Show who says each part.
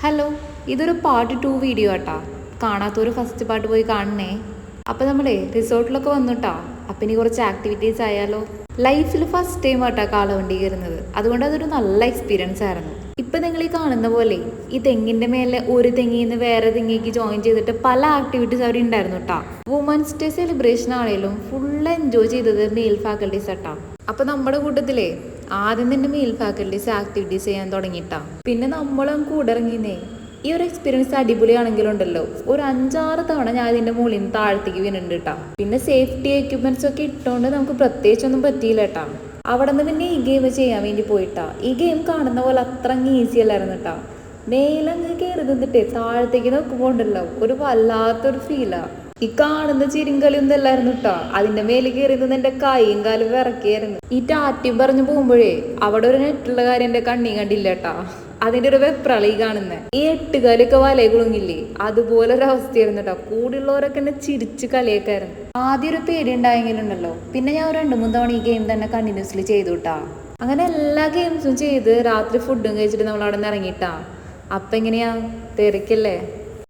Speaker 1: Hello, ഇതൊരു part 2 video ആട്ടാ. കാണാത്തൊരു ഫസ്റ്റ് പാർട്ട് പോയി കാണണേ. അപ്പം നമ്മളെ റിസോർട്ടിലൊക്കെ വന്നിട്ടാ. അപ്പം ഇനി കുറച്ച് ആക്ടിവിറ്റീസ് ആയാലോ. ലൈഫിൽ ഫസ്റ്റ് ടൈം ആട്ടാ കാളവണ്ടി കയറുന്നത്. അതുകൊണ്ട് അതൊരു നല്ല എക്സ്പീരിയൻസ് ആയിരുന്നു. ഇപ്പം നിങ്ങൾ ഈ കാണുന്ന പോലെ ഈ തെങ്ങിൻ്റെ മേലെ ഒരു തെങ്ങിൽ നിന്ന് വേറെ തെങ്ങിലേക്ക് ജോയിൻ ചെയ്തിട്ട് പല ആക്ടിവിറ്റീസ് അവിടെ ഉണ്ടായിരുന്നു കേട്ടാ. വുമൻസ് ഡേ സെലിബ്രേഷൻ ആണെങ്കിലും ഫുൾ എൻജോയ് ചെയ്തത് മെയിൽ ഫാക്കൽറ്റീസ് ആട്ടാ. അപ്പം നമ്മുടെ കൂട്ടത്തിലേ ആദ്യം തന്നെ മെയിൽ ഫാക്കൽറ്റീസ് ആക്ടിവിറ്റീസ് ചെയ്യാൻ തുടങ്ങിയിട്ടാ. പിന്നെ നമ്മളും കൂടെ ഇറങ്ങിന്നേ. ഈ ഒരു എക്സ്പീരിയൻസ് അടിപൊളിയാണെങ്കിലുണ്ടല്ലോ, ഒരു 5-6 തവണ ഞാൻ ഇതിന്റെ മുകളിൽ നിന്ന് താഴത്തേക്ക് വീണിട്ടുണ്ട് കേട്ടാ. പിന്നെ സേഫ്റ്റി എക്യുപ്മെന്റ്സ് ഒക്കെ ഇട്ടുകൊണ്ട് നമുക്ക് പ്രത്യേകിച്ചൊന്നും പറ്റിയില്ല കേട്ടാ. അവിടെ നിന്ന് പിന്നെ ഈ ഗെയിം ചെയ്യാൻ വേണ്ടി പോയിട്ടാ. ഈ ഗെയിം കാണുന്ന പോലെ അത്ര ഈസി അല്ലായിരുന്നു കേട്ടാ. മേലങ്ങ് കയറി നിന്നിട്ടേ താഴത്തേക്ക് നോക്കുമ്പോൾ ഉണ്ടല്ലോ, ഒരു വല്ലാത്തൊരു ഫീലാ. ഈ കാണുന്ന ചിരിങ്കളിയൊന്നും അല്ലായിരുന്നു കേട്ടോ. അതിന്റെ മേലെ കയറി നിന്ന് എന്റെ കൈയും കാലും വിറക്കിയായിരുന്നു. ഈ ടാറ്റയും പറഞ്ഞു പോകുമ്പോഴേ അവിടെ ഒരു നെറ്റുള്ള കാര്യം എന്റെ കണ്ണി കണ്ടില്ല കേട്ടാ. അതിന്റെ ഒരു വെപ്രളി കാണുന്നേ. ഈ 8 കാലൊക്കെ വലയെ കുളുങ്ങില്ലേ, അതുപോലെ ഒരു അവസ്ഥയായിരുന്നു കേട്ടോ. കൂടെയുള്ളവരൊക്കെ എന്നെ ചിരിച്ച് കളിയൊക്കെയായിരുന്നു. ആദ്യം ഒരു പേടി ഉണ്ടായെങ്കിലുണ്ടല്ലോ, പിന്നെ ഞാൻ 2-3 തവണ ഈ ഗെയിം തന്നെ കണ്ടിന്യൂസ്ലി ചെയ്തു കേട്ടാ. അങ്ങനെ എല്ലാ ഗെയിംസും ചെയ്ത് രാത്രി ഫുഡും കഴിച്ചിട്ട് നമ്മൾ അവിടെ നിന്ന് ഇറങ്ങിയിട്ടാ. അപ്പം എങ്ങനെയാ, തിരക്കല്ലേ.